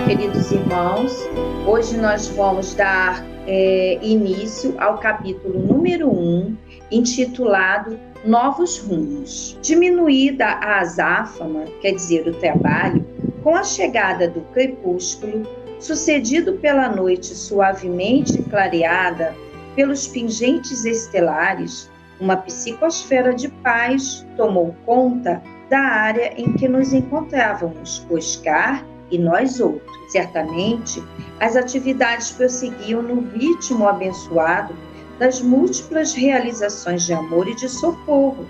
queridos irmãos. Hoje nós vamos dar início ao capítulo número 1, intitulado Novos Rumos. Diminuída a azáfama, quer dizer, o trabalho, com a chegada do crepúsculo, sucedido pela noite suavemente clareada pelos pingentes estelares, uma psicosfera de paz tomou conta da área em que nos encontrávamos, Oscar e nós outros. Certamente, as atividades prosseguiam no ritmo abençoado das múltiplas realizações de amor e de socorro,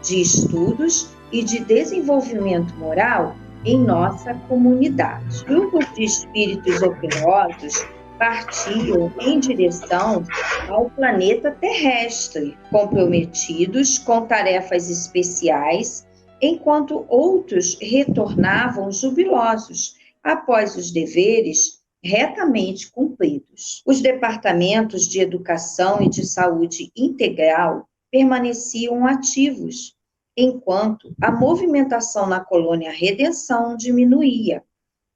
de estudos e de desenvolvimento moral em nossa comunidade. Grupos de espíritos operosos partiam em direção ao planeta terrestre, comprometidos com tarefas especiais, enquanto outros retornavam jubilosos após os deveres retamente cumpridos. Os departamentos de educação e de saúde integral permaneciam ativos, enquanto a movimentação na colônia Redenção diminuía,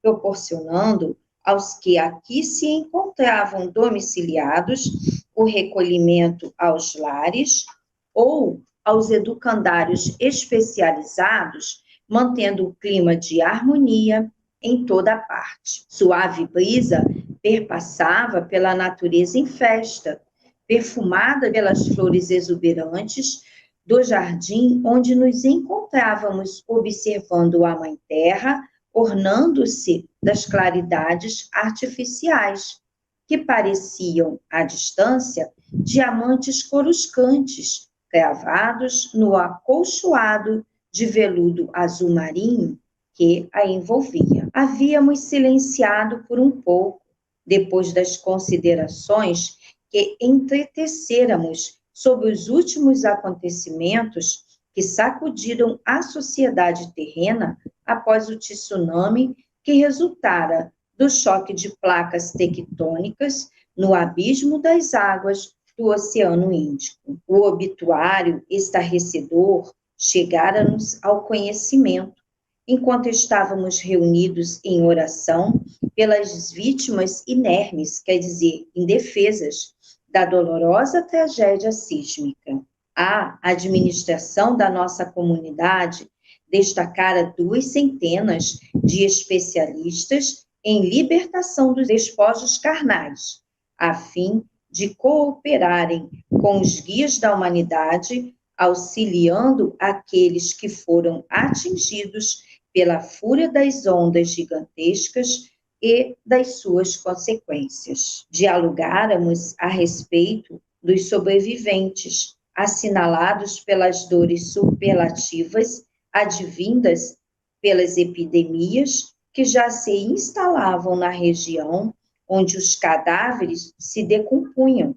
proporcionando aos que aqui se encontravam domiciliados o recolhimento aos lares ou aos educandários especializados, mantendo o clima de harmonia em toda a parte. Suave brisa perpassava pela natureza em festa, perfumada pelas flores exuberantes do jardim onde nos encontrávamos observando a Mãe Terra, ornando-se das claridades artificiais, que pareciam, à distância, diamantes coruscantes, cravados no acolchoado de veludo azul marinho que a envolvia. Havíamos silenciado por um pouco, depois das considerações que entretecêramos sobre os últimos acontecimentos que sacudiram a sociedade terrena após o tsunami que resultara do choque de placas tectônicas no abismo das águas do Oceano Índico. O obituário estarrecedor chegara-nos ao conhecimento, enquanto estávamos reunidos em oração pelas vítimas inermes, quer dizer, indefesas, da dolorosa tragédia sísmica. A administração da nossa comunidade destacara 200 de especialistas em libertação dos despojos carnais, a fim de cooperarem com os guias da humanidade, auxiliando aqueles que foram atingidos pela fúria das ondas gigantescas e das suas consequências. Dialogáramos a respeito dos sobreviventes, assinalados pelas dores superlativas advindas pelas epidemias que já se instalavam na região onde os cadáveres se decompunham,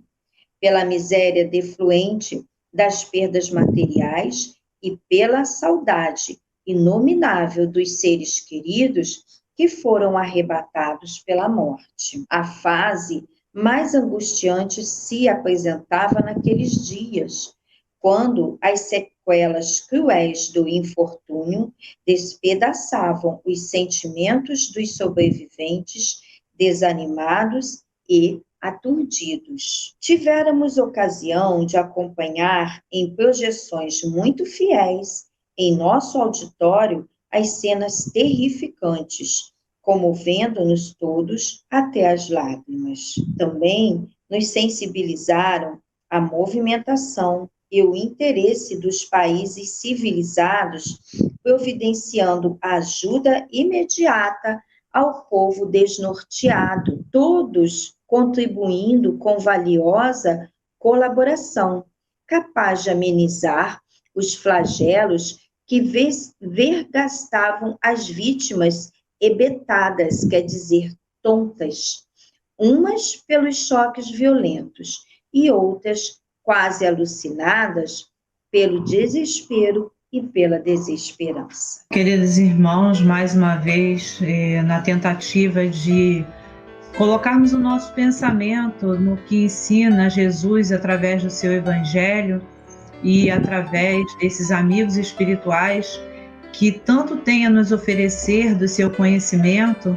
pela miséria defluente das perdas materiais e pela saudade inominável dos seres queridos que foram arrebatados pela morte. A fase mais angustiante se apresentava naqueles dias, quando as sequelas cruéis do infortúnio despedaçavam os sentimentos dos sobreviventes desanimados e aturdidos. Tivéramos ocasião de acompanhar em projeções muito fiéis em nosso auditório as cenas terrificantes, comovendo-nos todos até as lágrimas. Também nos sensibilizaram a movimentação e o interesse dos países civilizados, providenciando ajuda imediata ao povo desnorteado, todos contribuindo com valiosa colaboração, capaz de amenizar os flagelos que vergastavam as vítimas hebetadas, quer dizer, tontas, umas pelos choques violentos e outras quase alucinadas pelo desespero e pela desesperança. Queridos irmãos, mais uma vez, na tentativa de colocarmos o nosso pensamento no que ensina Jesus através do seu Evangelho e através desses amigos espirituais que tanto têm a nos oferecer do seu conhecimento,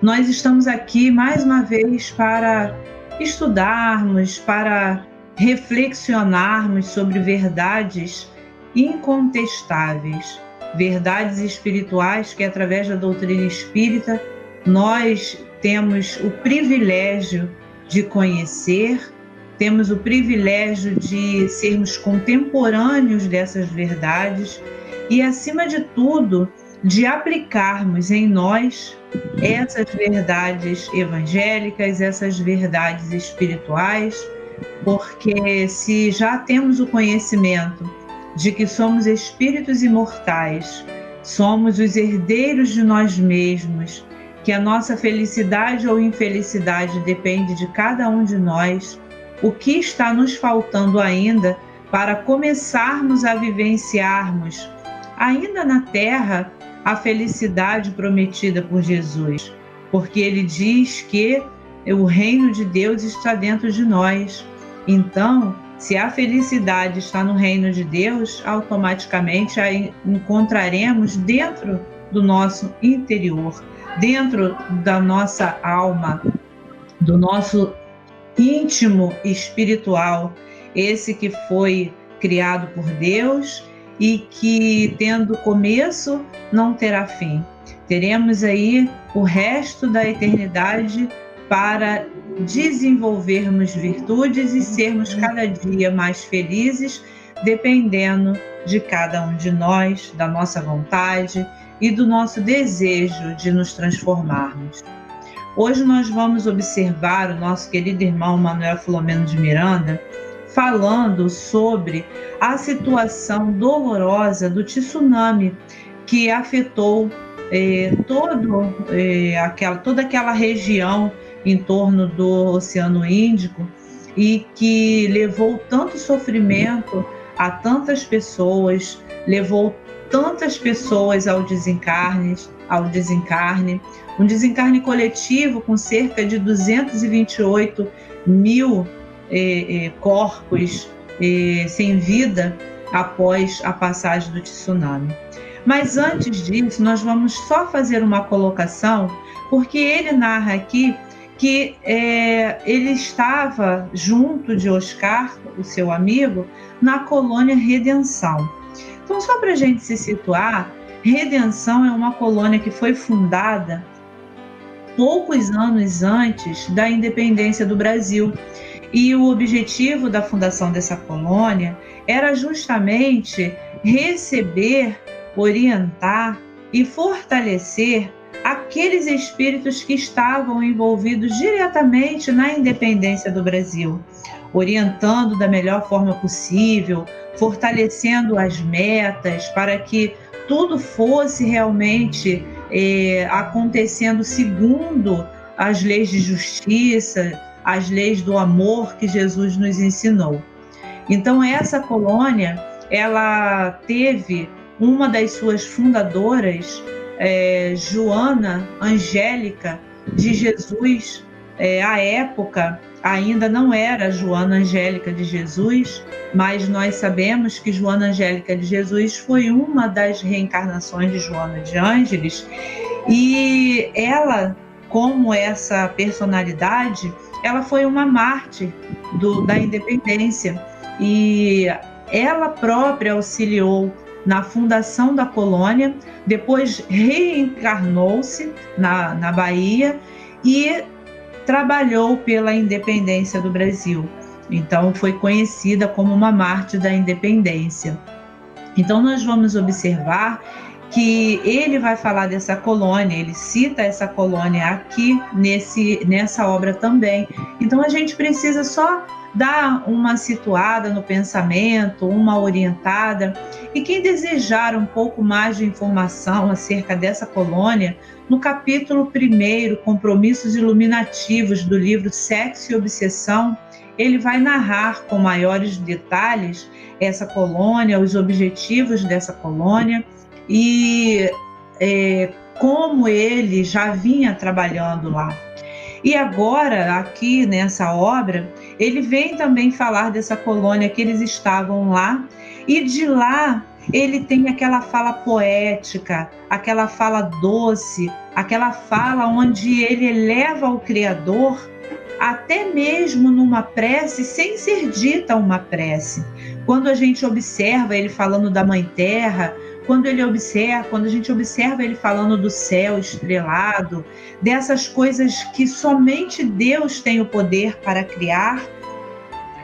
nós estamos aqui mais uma vez para estudarmos, para reflexionarmos sobre verdades incontestáveis, verdades espirituais que, através da doutrina espírita, nós temos o privilégio de conhecer, temos o privilégio de sermos contemporâneos dessas verdades e, acima de tudo, de aplicarmos em nós essas verdades evangélicas, essas verdades espirituais, porque se já temos o conhecimento de que somos espíritos imortais, somos os herdeiros de nós mesmos, que a nossa felicidade ou infelicidade depende de cada um de nós, o que está nos faltando ainda para começarmos a vivenciarmos, ainda na Terra, a felicidade prometida por Jesus? Porque Ele diz que o reino de Deus está dentro de nós. Então, se a felicidade está no reino de Deus, automaticamente a encontraremos dentro do nosso interior, dentro da nossa alma, do nosso íntimo espiritual, esse que foi criado por Deus e que, tendo começo, não terá fim. Teremos aí o resto da eternidade para desenvolvermos virtudes e sermos cada dia mais felizes, dependendo de cada um de nós, da nossa vontade e do nosso desejo de nos transformarmos. Hoje nós vamos observar o nosso querido irmão Manuel Filomeno de Miranda falando sobre a situação dolorosa do tsunami que afetou toda aquela região em torno do Oceano Índico e que levou tanto sofrimento a tantas pessoas, levou tantas pessoas ao desencarne, um desencarne coletivo com cerca de 228 mil corpos sem vida após a passagem do tsunami. Mas antes disso, nós vamos só fazer uma colocação, porque ele narra aqui que ele estava junto de Oscar, o seu amigo, na colônia Redenção. Então, só para a gente se situar, Redenção é uma colônia que foi fundada poucos anos antes da independência do Brasil. E o objetivo da fundação dessa colônia era justamente receber, orientar e fortalecer aqueles espíritos que estavam envolvidos diretamente na independência do Brasil, orientando da melhor forma possível, fortalecendo as metas para que tudo fosse realmente acontecendo segundo as leis de justiça, as leis do amor que Jesus nos ensinou. Então, essa colônia, ela teve uma das suas fundadoras, Joana Angélica de Jesus. À época, ainda não era Joana Angélica de Jesus, mas nós sabemos que Joana Angélica de Jesus foi uma das reencarnações de Joana de Ângeles, e ela, como essa personalidade, ela foi uma mártir da independência, e ela própria auxiliou na fundação da colônia, depois reencarnou-se na Bahia e trabalhou pela independência do Brasil. Então, foi conhecida como uma mártir da independência. Então, nós vamos observar que ele vai falar dessa colônia, ele cita essa colônia aqui nessa obra também. Então, a gente precisa só dar uma situada no pensamento, uma orientada. E quem desejar um pouco mais de informação acerca dessa colônia, no capítulo 1, Compromissos Iluminativos, do livro Sexo e Obsessão, ele vai narrar com maiores detalhes essa colônia, os objetivos dessa colônia e como ele já vinha trabalhando lá. E agora, aqui nessa obra, ele vem também falar dessa colônia que eles estavam lá, e de lá ele tem aquela fala poética, aquela fala doce, aquela fala onde ele eleva o Criador, até mesmo numa prece, sem ser dita uma prece. Quando a gente observa ele falando da Mãe Terra, quando a gente observa ele falando do céu estrelado, dessas coisas que somente Deus tem o poder para criar,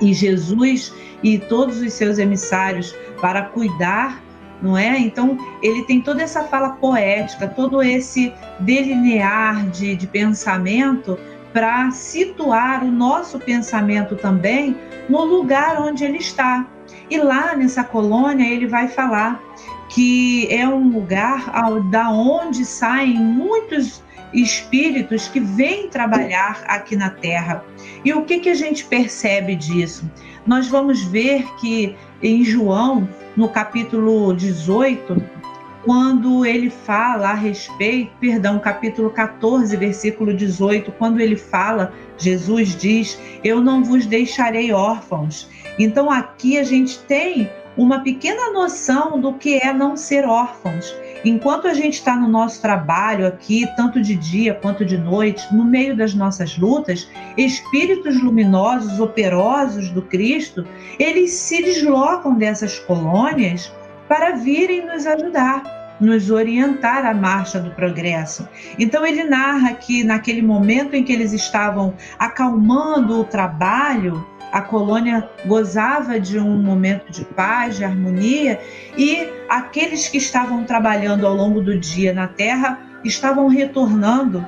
e Jesus e todos os seus emissários para cuidar, não é? Então, ele tem toda essa fala poética, todo esse delinear de pensamento para situar o nosso pensamento também no lugar onde ele está. E lá nessa colônia ele vai falar que é um lugar da onde saem muitos espíritos que vêm trabalhar aqui na Terra. E o que a gente percebe disso? Nós vamos ver que em João, no capítulo 18, quando ele fala a respeito, capítulo 14, versículo 18, quando ele fala, Jesus diz, eu não vos deixarei órfãos. Então aqui a gente tem uma pequena noção do que é não ser órfãos. Enquanto a gente está no nosso trabalho aqui, tanto de dia quanto de noite, no meio das nossas lutas, espíritos luminosos, operosos do Cristo, eles se deslocam dessas colônias para virem nos ajudar, nos orientar à marcha do progresso. Então ele narra que naquele momento em que eles estavam acalmando o trabalho, a colônia gozava de um momento de paz, de harmonia, e aqueles que estavam trabalhando ao longo do dia na Terra estavam retornando,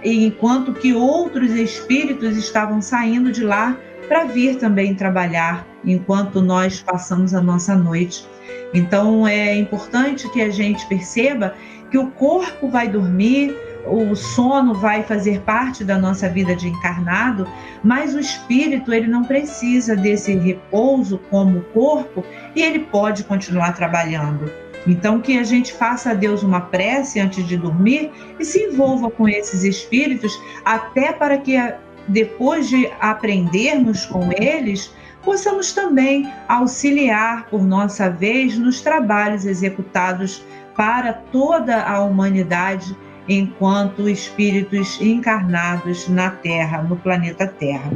enquanto que outros espíritos estavam saindo de lá para vir também trabalhar, enquanto nós passamos a nossa noite. Então é importante que a gente perceba que o corpo vai dormir, o sono vai fazer parte da nossa vida de encarnado, mas o espírito ele não precisa desse repouso como o corpo e ele pode continuar trabalhando. Então que a gente faça a Deus uma prece antes de dormir e se envolva com esses espíritos, até para que depois de aprendermos com eles, possamos também auxiliar por nossa vez nos trabalhos executados para toda a humanidade enquanto espíritos encarnados na Terra, no planeta Terra.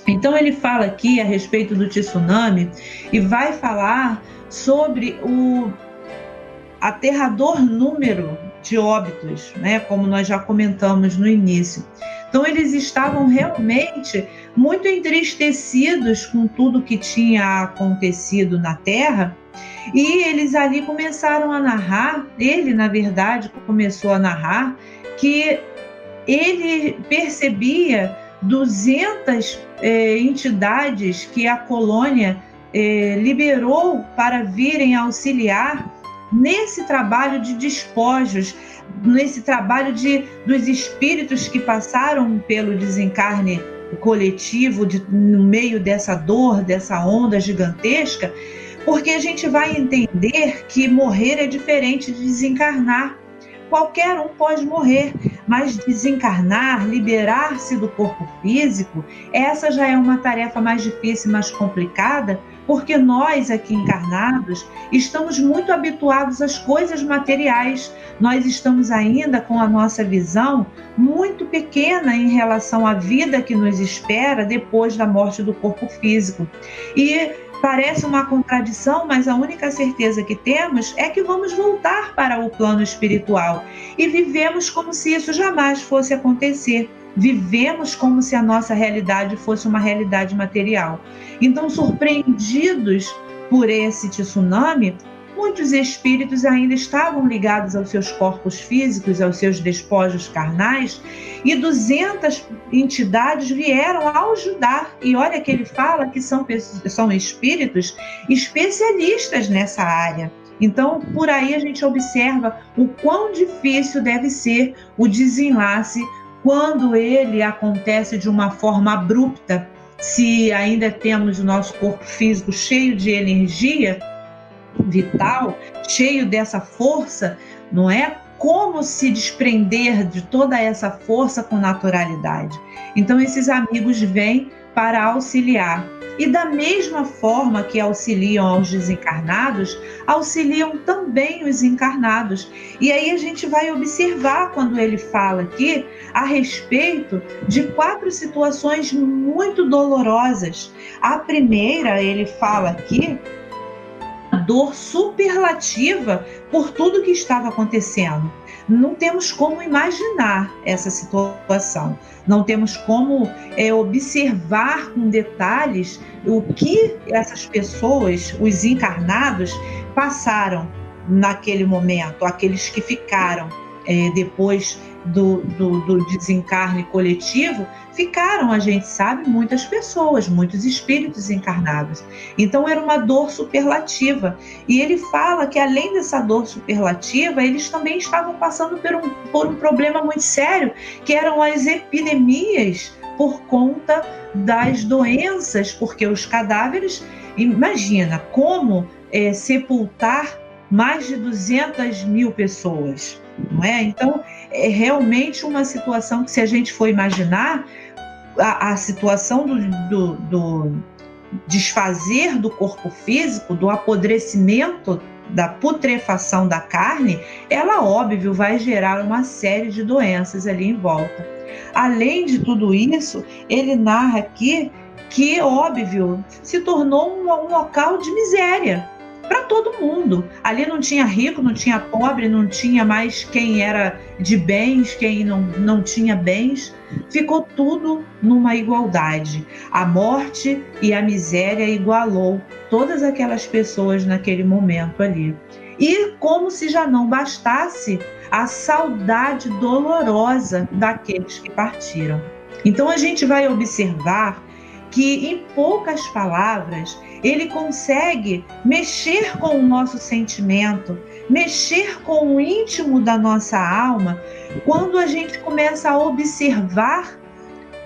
Então ele fala aqui a respeito do tsunami e vai falar sobre o aterrador número de óbitos, né, como nós já comentamos no início. Então eles estavam realmente muito entristecidos com tudo que tinha acontecido na Terra, e eles ali começaram a narrar, ele na verdade começou a narrar, que ele percebia 200 entidades que a colônia liberou para virem auxiliar nesse trabalho de despojos, nesse trabalho dos espíritos que passaram pelo desencarne coletivo, no meio dessa dor, dessa onda gigantesca, porque a gente vai entender que morrer é diferente de desencarnar. Qualquer um pode morrer, mas desencarnar, liberar-se do corpo físico, essa já é uma tarefa mais difícil, mais complicada, porque nós aqui encarnados estamos muito habituados às coisas materiais. Nós estamos ainda com a nossa visão muito pequena em relação à vida que nos espera depois da morte do corpo físico. E parece uma contradição, mas a única certeza que temos é que vamos voltar para o plano espiritual e vivemos como se isso jamais fosse acontecer. Vivemos como se a nossa realidade fosse uma realidade material. Então, surpreendidos por esse tsunami, muitos espíritos ainda estavam ligados aos seus corpos físicos, aos seus despojos carnais, e 200 entidades vieram a ajudar. E olha que ele fala que são espíritos especialistas nessa área. Então, por aí a gente observa o quão difícil deve ser o desenlace quando ele acontece de uma forma abrupta. Se ainda temos o nosso corpo físico cheio de energia vital, cheio dessa força, não é? Como se desprender de toda essa força com naturalidade? Então esses amigos vêm para auxiliar. E da mesma forma que auxiliam aos desencarnados, auxiliam também os encarnados. E aí a gente vai observar quando ele fala aqui a respeito de 4 situações muito dolorosas. A primeira, ele fala aqui, a dor superlativa por tudo que estava acontecendo. Não temos como imaginar essa situação, não temos como observar com detalhes o que essas pessoas, os encarnados, passaram naquele momento, aqueles que ficaram depois do desencarne coletivo, ficaram, a gente sabe, muitas pessoas, muitos espíritos encarnados. Então era uma dor superlativa. E ele fala que além dessa dor superlativa, eles também estavam passando por um problema muito sério, que eram as epidemias por conta das doenças, porque os cadáveres, imagina como sepultar mais de 200 mil pessoas, não é? Então, é realmente uma situação que, se a gente for imaginar, a situação do desfazer do corpo físico, do apodrecimento, da putrefação da carne, ela, óbvio, vai gerar uma série de doenças ali em volta. Além de tudo isso, ele narra aqui que, óbvio, se tornou um local de miséria para todo mundo. Ali não tinha rico, não tinha pobre, não tinha mais quem era de bens, quem não tinha bens. Ficou tudo numa igualdade. A morte e a miséria igualou todas aquelas pessoas naquele momento ali. E como se já não bastasse a saudade dolorosa daqueles que partiram. Então a gente vai observar que, em poucas palavras, ele consegue mexer com o nosso sentimento, mexer com o íntimo da nossa alma, quando a gente começa a observar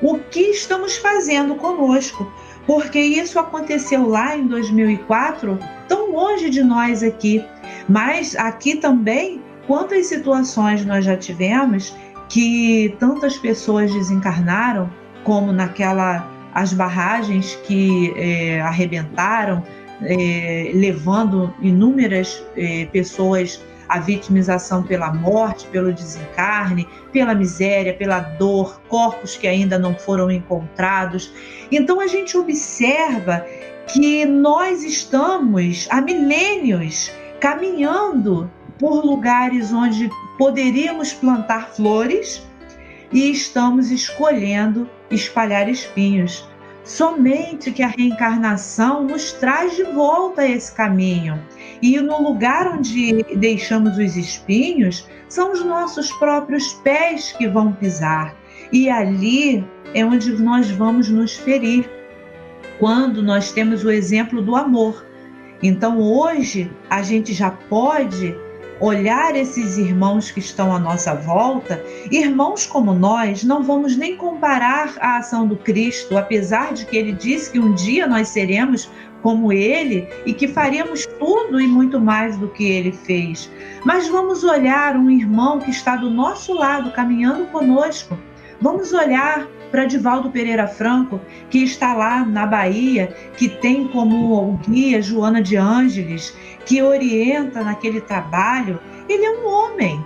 o que estamos fazendo conosco. Porque isso aconteceu lá em 2004, tão longe de nós aqui. Mas aqui também, quantas situações nós já tivemos que tantas pessoas desencarnaram, como as barragens que arrebentaram, levando inúmeras pessoas à vitimização pela morte, pelo desencarne, pela miséria, pela dor, corpos que ainda não foram encontrados. Então a gente observa que nós estamos há milênios caminhando por lugares onde poderíamos plantar flores e estamos escolhendo espalhar espinhos. Somente que a reencarnação nos traz de volta a esse caminho. E no lugar onde deixamos os espinhos, são os nossos próprios pés que vão pisar. E ali é onde nós vamos nos ferir, quando nós temos o exemplo do amor. Então hoje a gente já pode olhar esses irmãos que estão à nossa volta, irmãos como nós, não vamos nem comparar a ação do Cristo, apesar de que ele disse que um dia nós seremos como ele e que faríamos tudo e muito mais do que ele fez. Mas vamos olhar um irmão que está do nosso lado, caminhando conosco. Vamos olhar para Divaldo Pereira Franco, que está lá na Bahia, que tem como guia Joana de Ângeles, que orienta naquele trabalho. Ele é um homem,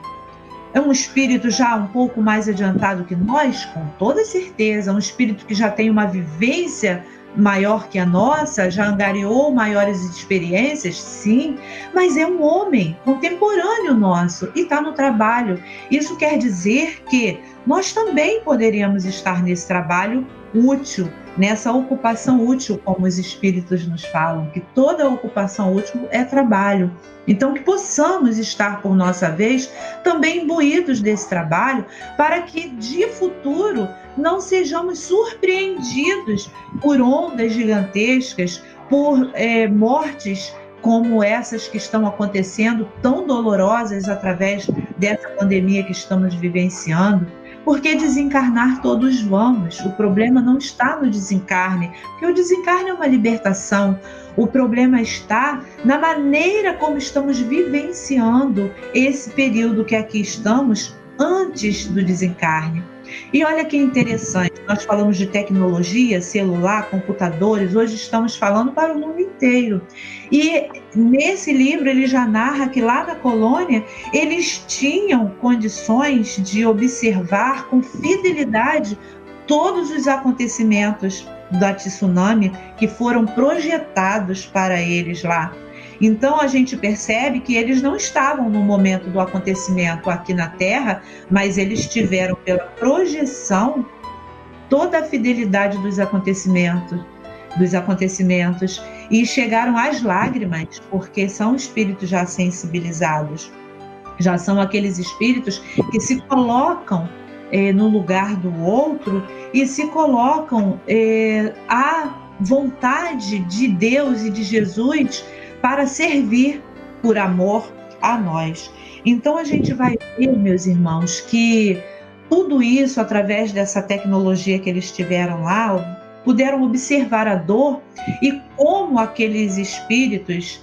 é um espírito já um pouco mais adiantado que nós, com toda certeza, um espírito que já tem uma vivência maior que a nossa, já angariou maiores experiências, sim, mas é um homem contemporâneo nosso e está no trabalho. Isso quer dizer que nós também poderíamos estar nesse trabalho útil, nessa ocupação útil, como os espíritos nos falam, que toda ocupação útil é trabalho. Então, que possamos estar, por nossa vez, também imbuídos desse trabalho, para que, de futuro, não sejamos surpreendidos por ondas gigantescas, por mortes como essas que estão acontecendo, tão dolorosas através dessa pandemia que estamos vivenciando. Porque desencarnar todos vamos. O problema não está no desencarne, porque o desencarne é uma libertação. O problema está na maneira como estamos vivenciando esse período que aqui estamos antes do desencarne. E olha que interessante, nós falamos de tecnologia, celular, computadores, hoje estamos falando para o mundo inteiro. E nesse livro ele já narra que lá na colônia eles tinham condições de observar com fidelidade todos os acontecimentos da tsunami que foram projetados para eles lá. Então a gente percebe que eles não estavam no momento do acontecimento aqui na Terra, mas eles tiveram pela projeção toda a fidelidade dos acontecimentos e chegaram às lágrimas, porque são espíritos já sensibilizados, já são aqueles espíritos que se colocam no lugar do outro e se colocam à vontade de Deus e de Jesus para servir por amor a nós. Então a gente vai ver, meus irmãos, que tudo isso, através dessa tecnologia que eles tiveram lá, puderam observar a dor e como aqueles espíritos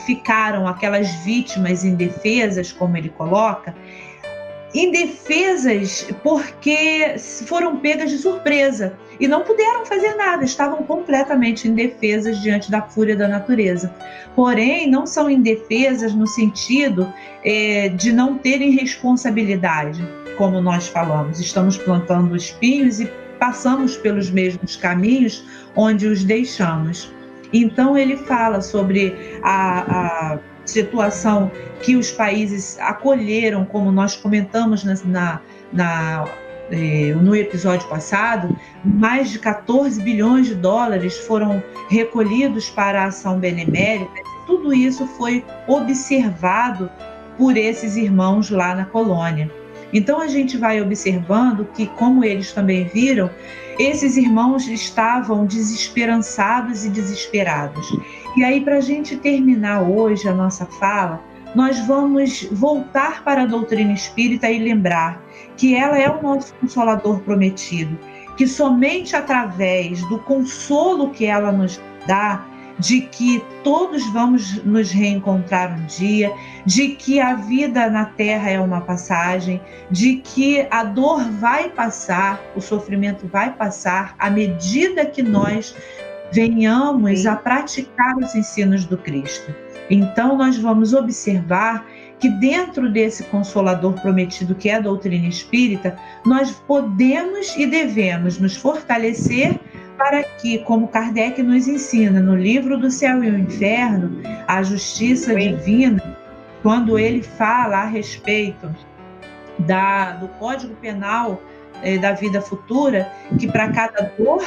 ficaram, aquelas vítimas indefesas, como ele coloca, indefesas porque foram pegas de surpresa e não puderam fazer nada, estavam completamente indefesas diante da fúria da natureza. Porém, não são indefesas no sentido de não terem responsabilidade, como nós falamos. Estamos plantando espinhos e passamos pelos mesmos caminhos onde os deixamos. Então, ele fala sobre a situação que os países acolheram, como nós comentamos no episódio passado, mais de 14 bilhões de dólares foram recolhidos para a ação benemérita. Tudo isso foi observado por esses irmãos lá na colônia. Então a gente vai observando que, como eles também viram, esses irmãos estavam desesperançados e desesperados. E aí, para a gente terminar hoje a nossa fala, nós vamos voltar para a doutrina espírita e lembrar que ela é o nosso consolador prometido, que somente através do consolo que ela nos dá, de que todos vamos nos reencontrar um dia, de que a vida na Terra é uma passagem, de que a dor vai passar, o sofrimento vai passar à medida que nós venhamos a praticar os ensinos do Cristo. Então nós vamos observar que dentro desse consolador prometido que é a doutrina espírita, nós podemos e devemos nos fortalecer para que, como Kardec nos ensina no livro do Céu e o Inferno, a justiça divina, quando ele fala a respeito do Código Penal da vida futura, que para cada dor,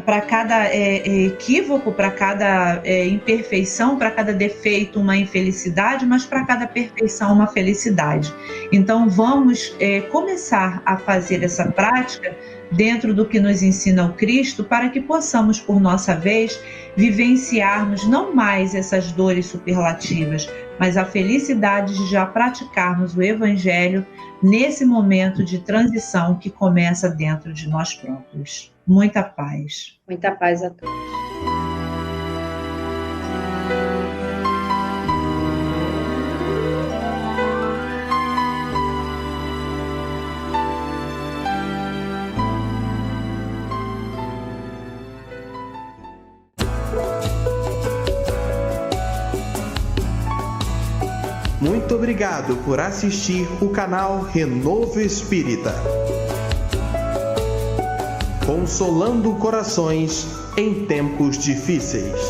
para cada equívoco, para cada imperfeição, para cada defeito, uma infelicidade, mas para cada perfeição, uma felicidade. Então, vamos começar a fazer essa prática dentro do que nos ensina o Cristo, para que possamos, por nossa vez, vivenciarmos não mais essas dores superlativas, mas a felicidade de já praticarmos o Evangelho nesse momento de transição que começa dentro de nós próprios. Muita paz. Muita paz a todos. Muito obrigado por assistir o canal Renovo Espírita. Consolando corações em tempos difíceis.